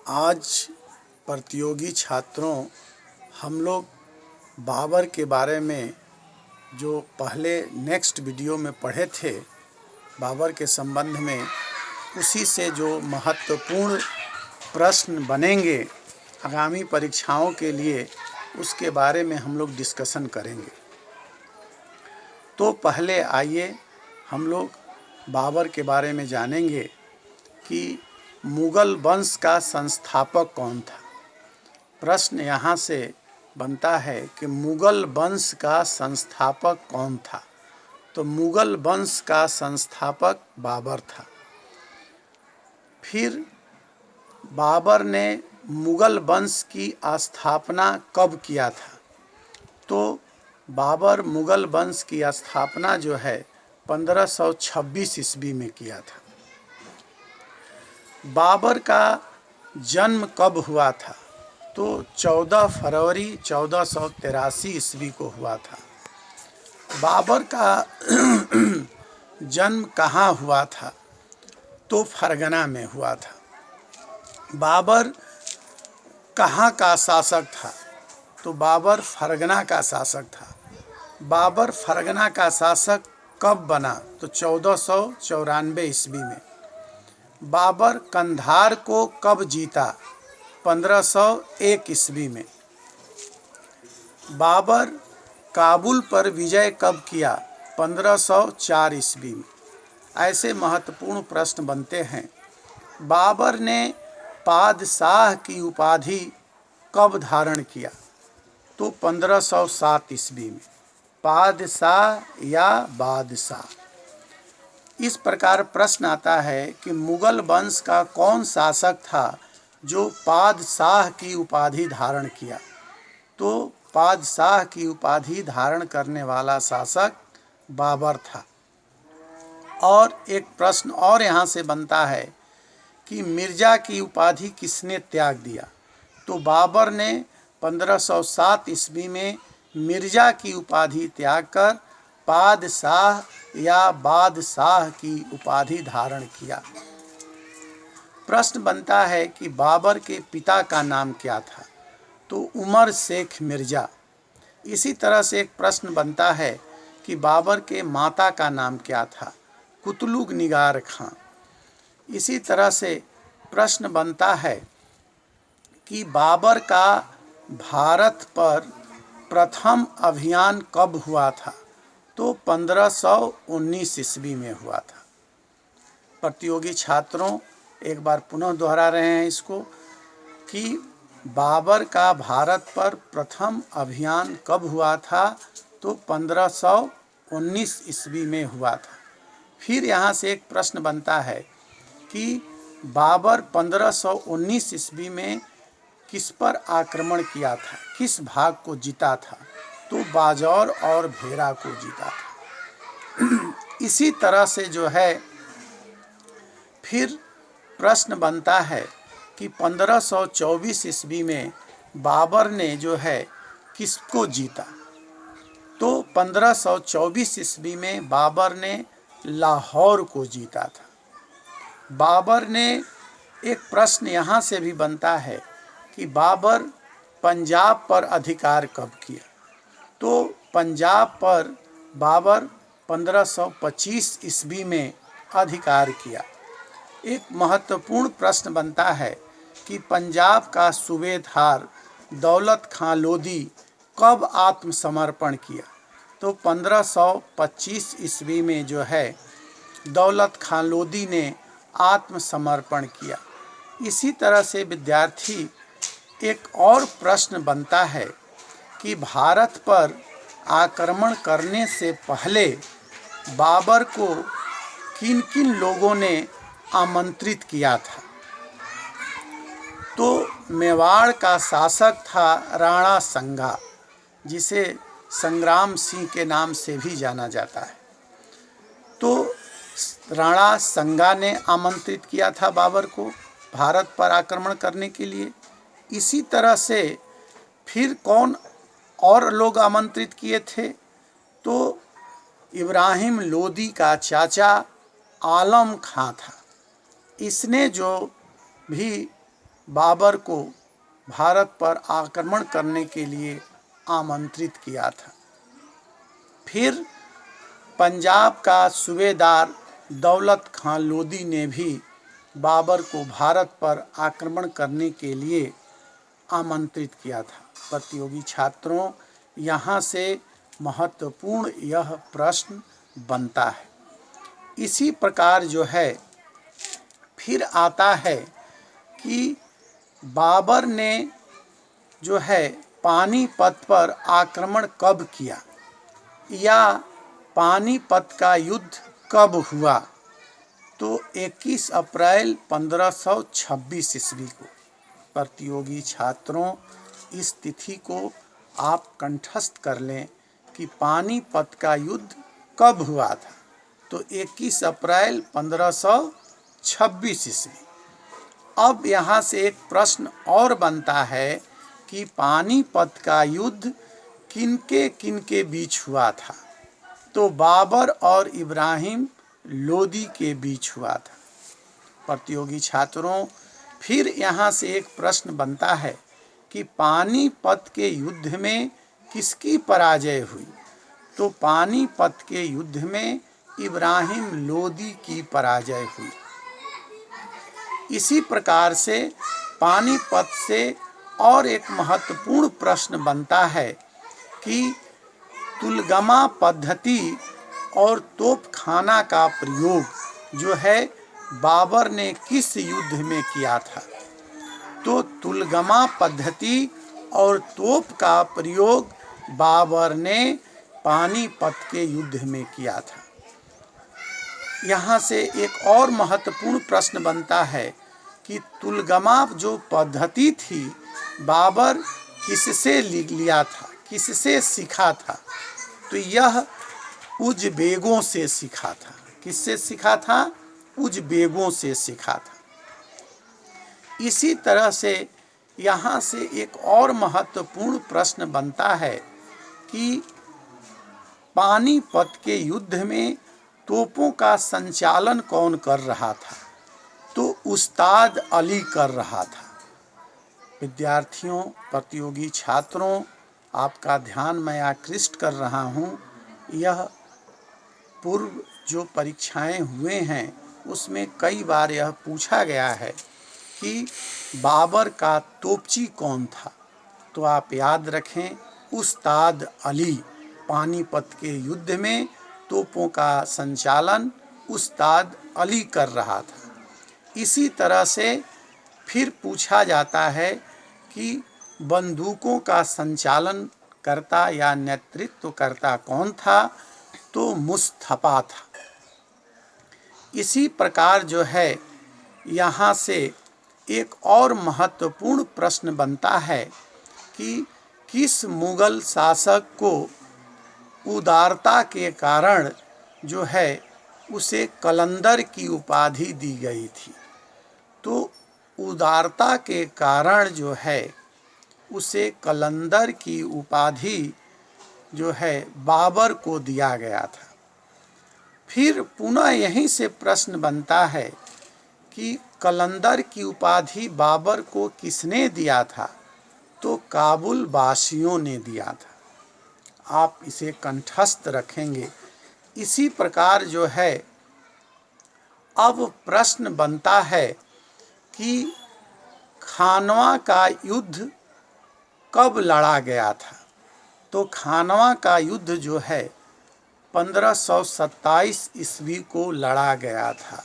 आज प्रतियोगी छात्रों, हम लोग बाबर के बारे में जो पहले नेक्स्ट वीडियो में पढ़े थे, बाबर के संबंध में, उसी से जो महत्वपूर्ण प्रश्न बनेंगे आगामी परीक्षाओं के लिए, उसके बारे में हम लोग डिस्कशन करेंगे। तो पहले आइए हम लोग बाबर के बारे में जानेंगे कि मुग़ल वंश का संस्थापक कौन था। प्रश्न यहाँ से बनता है कि मुग़ल वंश का संस्थापक कौन था। तो मुग़ल वंश का संस्थापक बाबर था। फिर बाबर ने मुग़ल वंश की स्थापना कब किया था। तो बाबर मुग़ल वंश की स्थापना जो है 1526 ईस्वी में किया था। बाबर का जन्म कब हुआ था। तो 14 फरवरी 1483 ईस्वी को हुआ था। बाबर का जन्म कहाँ हुआ था। तो फरगना में हुआ था। बाबर कहाँ का शासक था। तो बाबर फरगना का शासक था। बाबर फरगना का शासक कब बना। तो 1494 ईस्वी में। बाबर कंधार को कब जीता। 1501 ईस्वी में। बाबर काबुल पर विजय कब किया। 1504 ईस्वी में। ऐसे महत्वपूर्ण प्रश्न बनते हैं। बाबर ने पादशाह की उपाधि कब धारण किया। तो 1507 ईस्वी में। पादशाह या बादशाह। इस प्रकार प्रश्न आता है कि मुग़ल वंश का कौन शासक था जो पादशाह की उपाधि धारण किया। तो पादशाह की उपाधि धारण करने वाला शासक बाबर था। और एक प्रश्न और यहाँ से बनता है कि मिर्ज़ा की उपाधि किसने त्याग दिया। तो बाबर ने 1507 ईस्वी में मिर्ज़ा की उपाधि त्याग कर पादशाह या बादशाह की उपाधि धारण किया। प्रश्न बनता है कि बाबर के पिता का नाम क्या था। तो उमर शेख मिर्ज़ा। इसी तरह से एक प्रश्न बनता है कि बाबर के माता का नाम क्या था। कुतलुग निगार खां। इसी तरह से प्रश्न बनता है कि बाबर का भारत पर प्रथम अभियान कब हुआ था। तो 1519 ईस्वी में हुआ था। प्रतियोगी छात्रों, एक बार पुनः दोहरा रहे हैं इसको कि बाबर का भारत पर प्रथम अभियान कब हुआ था। तो 1519 ईस्वी में हुआ था। फिर यहाँ से एक प्रश्न बनता है कि बाबर 1519 ईस्वी में किस पर आक्रमण किया था, किस भाग को जीता था। तो बाजौर और भेरा को जीता था। इसी तरह से जो है फिर प्रश्न बनता है कि 1524 ईस्वी में बाबर ने जो है किसको जीता। तो 1524 ईस्वी में बाबर ने लाहौर को जीता था। बाबर ने एक प्रश्न यहाँ से भी बनता है कि बाबर पंजाब पर अधिकार कब किया। तो पंजाब पर बाबर 1525 ईस्वी में अधिकार किया। एक महत्वपूर्ण प्रश्न बनता है कि पंजाब का सूबेदार दौलत खां लोदी कब आत्मसमर्पण किया। तो 1525 ईस्वी में जो है दौलत खां लोदी ने आत्मसमर्पण किया। इसी तरह से विद्यार्थी, एक और प्रश्न बनता है कि भारत पर आक्रमण करने से पहले बाबर को किन किन लोगों ने आमंत्रित किया था। तो मेवाड़ का शासक था राणा संगा, जिसे संग्राम सिंह के नाम से भी जाना जाता है। तो राणा संगा ने आमंत्रित किया था बाबर को भारत पर आक्रमण करने के लिए। इसी तरह से फिर कौन और लोग आमंत्रित किए थे। तो इब्राहिम लोदी का चाचा आलम खां था। इसने जो भी बाबर को भारत पर आक्रमण करने के लिए आमंत्रित किया था। फिर पंजाब का सूबेदार दौलत खां लोदी ने भी बाबर को भारत पर आक्रमण करने के लिए आमंत्रित किया था। प्रतियोगी छात्रों, यहाँ से महत्वपूर्ण यह प्रश्न बनता है। इसी प्रकार जो है फिर आता है कि बाबर ने जो है पानीपत पर आक्रमण कब किया या पानीपत का युद्ध कब हुआ। तो 21 अप्रैल 1526 ईस्वी को। प्रतियोगी छात्रों, इस तिथि को आप कंठस्थ कर लें कि पानीपत का युद्ध कब हुआ था। तो 21 अप्रैल 1526 ईस्वी। अब यहाँ से एक प्रश्न और बनता है कि पानीपत का युद्ध किनके बीच हुआ था। तो बाबर और इब्राहिम लोदी के बीच हुआ था। प्रतियोगी छात्रों, फिर यहाँ से एक प्रश्न बनता है कि पानीपत के युद्ध में किसकी पराजय हुई। तो पानीपत के युद्ध में इब्राहिम लोदी की पराजय हुई। इसी प्रकार से पानीपत से और एक महत्वपूर्ण प्रश्न बनता है कि तुलगमा पद्धति और तोपखाना का प्रयोग जो है बाबर ने किस युद्ध में किया था। तो तुलगमा पद्धति और तोप का प्रयोग बाबर ने पानीपत के युद्ध में किया था। यहाँ से एक और महत्वपूर्ण प्रश्न बनता है कि तुलगमा जो पद्धति थी बाबर किससे लिया था, किससे सीखा था। तो यह उज़्बेकों से सीखा था। किससे सीखा था? उज़्बेकों से सीखा था। इसी तरह से यहाँ से एक और महत्वपूर्ण प्रश्न बनता है कि पानीपत के युद्ध में तोपों का संचालन कौन कर रहा था। तो उस्ताद अली कर रहा था। विद्यार्थियों, प्रतियोगी छात्रों, आपका ध्यान मैं आकृष्ट कर रहा हूँ। यह पूर्व जो परीक्षाएं हुए हैं उसमें कई बार यह पूछा गया है कि बाबर का तोपची कौन था। तो आप याद रखें, उस्ताद अली। पानीपत के युद्ध में तोपों का संचालन उस्ताद अली कर रहा था। इसी तरह से फिर पूछा जाता है कि बंदूकों का संचालन करता या नेतृत्व करता कौन था। तो मुस्तफा था। इसी प्रकार जो है यहाँ से एक और महत्वपूर्ण प्रश्न बनता है कि किस मुगल शासक को उदारता के कारण जो है उसे कलंदर की उपाधि दी गई थी। तो उदारता के कारण जो है उसे कलंदर की उपाधि जो है बाबर को दिया गया था। फिर पुनः यहीं से प्रश्न बनता है कि कलंदर की उपाधि बाबर को किसने दिया था। तो काबुल वासियों ने दिया था। आप इसे कंठस्थ रखेंगे। इसी प्रकार जो है अब प्रश्न बनता है कि खानवा का युद्ध कब लड़ा गया था। तो खानवा का युद्ध जो है 1527 ईस्वी को लड़ा गया था।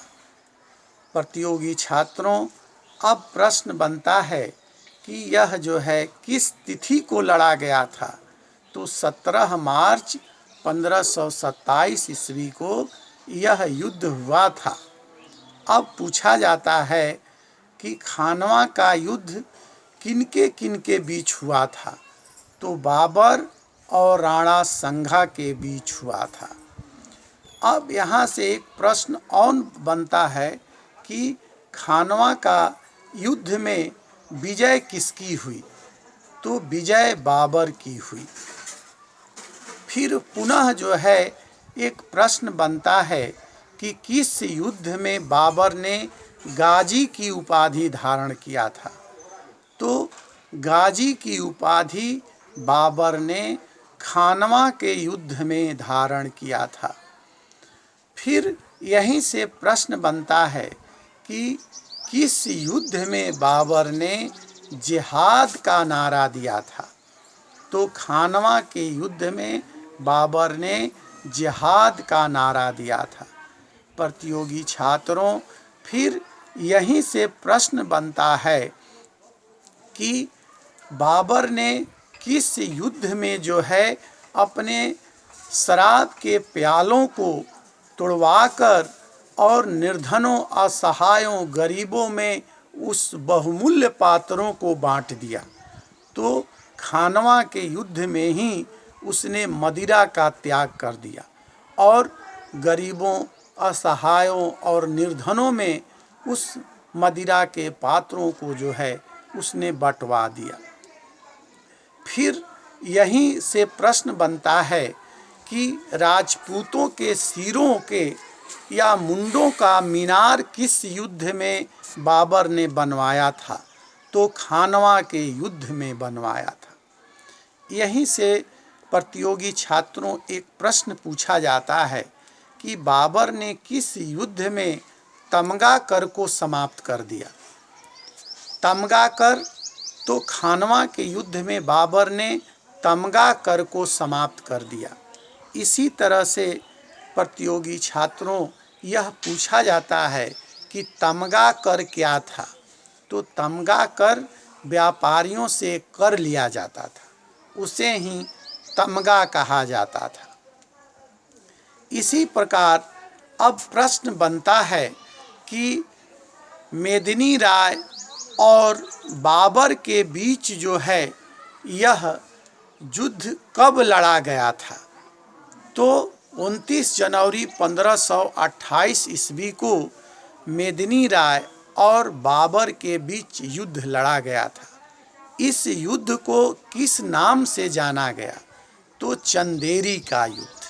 प्रतियोगी छात्रों, अब प्रश्न बनता है कि यह जो है किस तिथि को लड़ा गया था। तो 17 मार्च 1527 ईस्वी को यह युद्ध हुआ था। अब पूछा जाता है कि खानवा का युद्ध किनके बीच हुआ था। तो बाबर और राणा संघा के बीच हुआ था। अब यहाँ से एक प्रश्न और बनता है कि खानवा का युद्ध में विजय किसकी हुई। तो विजय बाबर की हुई। फिर पुनः जो है एक प्रश्न बनता है कि किस युद्ध में बाबर ने गाजी की उपाधि धारण किया था। तो गाजी की उपाधि बाबर ने खानवा के युद्ध में धारण किया था। फिर यहीं से प्रश्न बनता है कि किस युद्ध में बाबर ने जिहाद का नारा दिया था। तो खानवा के युद्ध में बाबर ने जिहाद का नारा दिया था। प्रतियोगी छात्रों, फिर यहीं से प्रश्न बनता है कि बाबर ने किस युद्ध में जो है अपने शराब के प्यालों को तुड़वाकर और निर्धनों, असहायों, गरीबों में उस बहुमूल्य पात्रों को बांट दिया। तो खानवा के युद्ध में ही उसने मदिरा का त्याग कर दिया और गरीबों, असहायों और निर्धनों में उस मदिरा के पात्रों को जो है उसने बंटवा दिया। फिर यहीं से प्रश्न बनता है कि राजपूतों के सिरों के या मुंडों का मीनार किस युद्ध में बाबर ने बनवाया था। तो खानवा के युद्ध में बनवाया था। यहीं से प्रतियोगी छात्रों एक प्रश्न पूछा जाता है कि बाबर ने किस युद्ध में तमगा कर को समाप्त कर दिया। तमगा कर, तो खानवा के युद्ध में बाबर ने तमगा कर को समाप्त कर दिया। इसी तरह से प्रतियोगी छात्रों यह पूछा जाता है कि तमगा कर क्या था। तो तमगा कर व्यापारियों से कर लिया जाता था, उसे ही तमगा कहा जाता था। इसी प्रकार अब प्रश्न बनता है कि मेदिनी राय और बाबर के बीच जो है यह युद्ध कब लड़ा गया था। तो 29 जनवरी 1528 ईस्वी को मेदिनी राय और बाबर के बीच युद्ध लड़ा गया था। इस युद्ध को किस नाम से जाना गया। तो चंदेरी का युद्ध।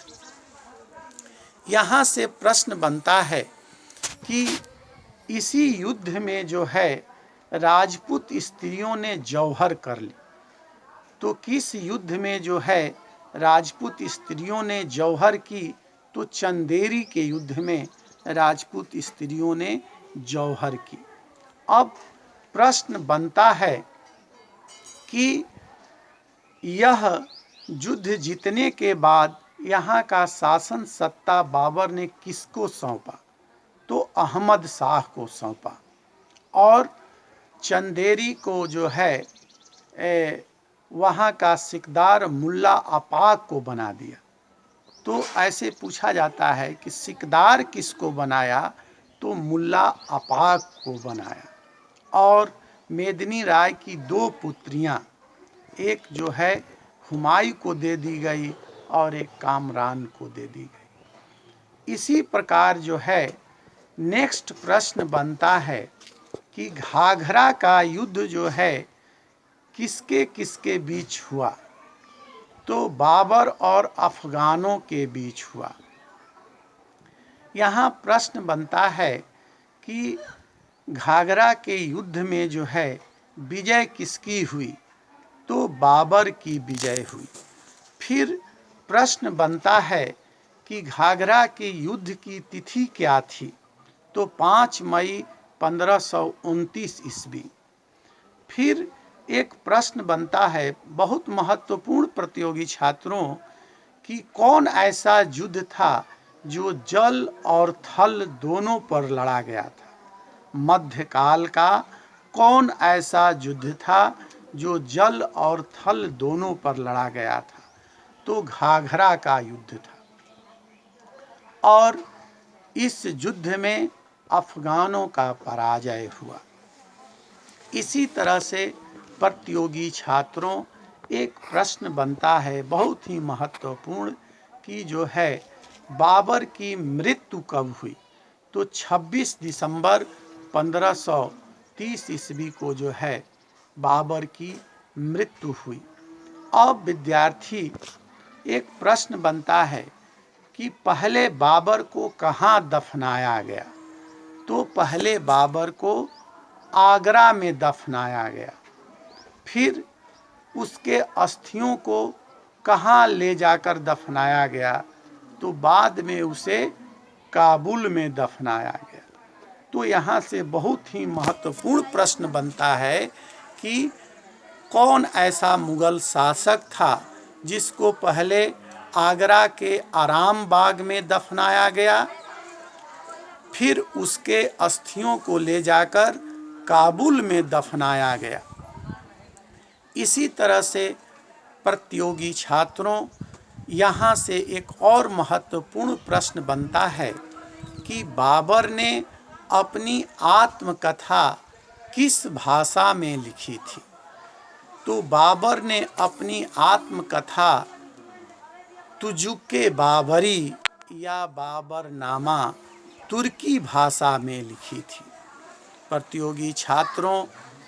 यहाँ से प्रश्न बनता है कि इसी युद्ध में जो है राजपूत स्त्रियों ने जौहर कर ली। तो किस युद्ध में जो है राजपूत स्त्रियों ने जौहर की। तो चंदेरी के युद्ध में राजपूत स्त्रियों ने जौहर की। अब प्रश्न बनता है कि यह युद्ध जीतने के बाद यहाँ का शासन सत्ता बाबर ने किसको सौंपा। तो अहमद शाह को सौंपा और चंदेरी को जो है वहाँ का सिकदार मुल्ला आपाक को बना दिया। तो ऐसे पूछा जाता है कि सिकदार किसको बनाया। तो मुल्ला आपाक को बनाया। और मेदिनी राय की 2 पुत्रियाँ, एक जो है हुमायूं को दे दी गई और एक कामरान को दे दी गई। इसी प्रकार जो है नेक्स्ट प्रश्न बनता है कि घाघरा का युद्ध जो है किसके किसके बीच हुआ। तो बाबर और अफगानों के बीच हुआ। यहाँ प्रश्न बनता है कि घाघरा के युद्ध में जो है विजय किसकी हुई। तो बाबर की विजय हुई। फिर प्रश्न बनता है कि घाघरा के युद्ध की तिथि क्या थी। तो 5 मई 1529 ईस्वी। फिर एक प्रश्न बनता है बहुत महत्वपूर्ण प्रतियोगी छात्रों कि कौन ऐसा युद्ध था जो जल और थल दोनों पर लड़ा गया था। मध्यकाल का कौन ऐसा युद्ध था जो जल और थल दोनों पर लड़ा गया था। तो घाघरा का युद्ध था। और इस युद्ध में अफगानों का पराजय हुआ। इसी तरह से प्रतियोगी छात्रों एक प्रश्न बनता है बहुत ही महत्वपूर्ण कि जो है बाबर की मृत्यु कब हुई। तो 26 दिसंबर 1530 ईस्वी को जो है बाबर की मृत्यु हुई। अब विद्यार्थी एक प्रश्न बनता है कि पहले बाबर को कहाँ दफनाया गया। तो पहले बाबर को आगरा में दफनाया गया। फिर उसके अस्थियों को कहाँ ले जाकर दफनाया गया? तो बाद में उसे काबुल में दफनाया गया। तो यहाँ से बहुत ही महत्वपूर्ण प्रश्न बनता है कि कौन ऐसा मुगल शासक था जिसको पहले आगरा के आराम बाग में दफनाया गया, फिर उसके अस्थियों को ले जाकर काबुल में दफनाया गया। इसी तरह से प्रतियोगी छात्रों, यहाँ से एक और महत्वपूर्ण प्रश्न बनता है कि बाबर ने अपनी आत्मकथा किस भाषा में लिखी थी? तो बाबर ने अपनी आत्मकथा तुजुक-ए बाबरी या बाबरनामा तुर्की भाषा में लिखी थी। प्रतियोगी छात्रों,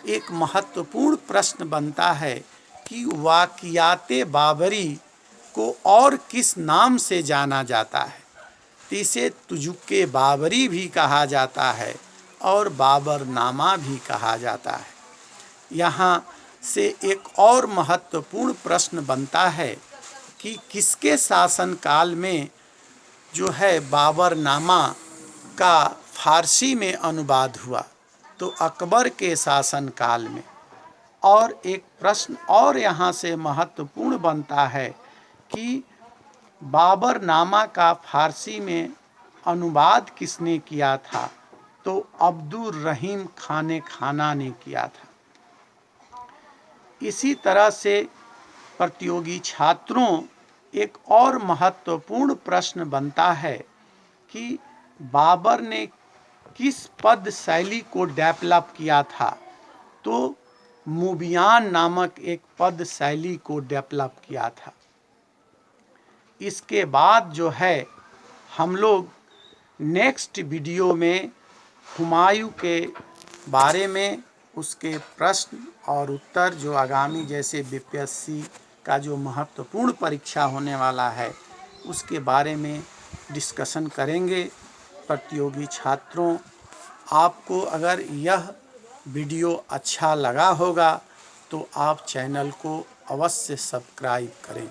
एक महत्वपूर्ण प्रश्न बनता है कि वाक़ियात-ए बाबरी को और किस नाम से जाना जाता है? तो इसे तुजुक-ए बाबरी भी कहा जाता है और बाबरनामा भी कहा जाता है। यहाँ से एक और महत्वपूर्ण प्रश्न बनता है कि किसके शासनकाल में जो है बाबरनामा का फारसी में अनुवाद हुआ? तो अकबर के शासनकाल में। और एक प्रश्न और यहाँ से महत्वपूर्ण बनता है कि बाबरनामा का फारसी में अनुवाद किसने किया था? तो अब्दुर रहीम खाने खाना ने किया था। इसी तरह से प्रतियोगी छात्रों, एक और महत्वपूर्ण प्रश्न बनता है कि बाबर ने किस पद शैली को डेवलप किया था? तो मुबियान नामक एक पद शैली को डेवलप किया था। इसके बाद जो है हम लोग नेक्स्ट वीडियो में हुमायूं के बारे में, उसके प्रश्न और उत्तर जो आगामी जैसे बीपीएससी का जो महत्वपूर्ण परीक्षा होने वाला है उसके बारे में डिस्कशन करेंगे। प्रतियोगी छात्रों, आपको अगर यह वीडियो अच्छा लगा होगा तो आप चैनल को अवश्य सब्सक्राइब करें।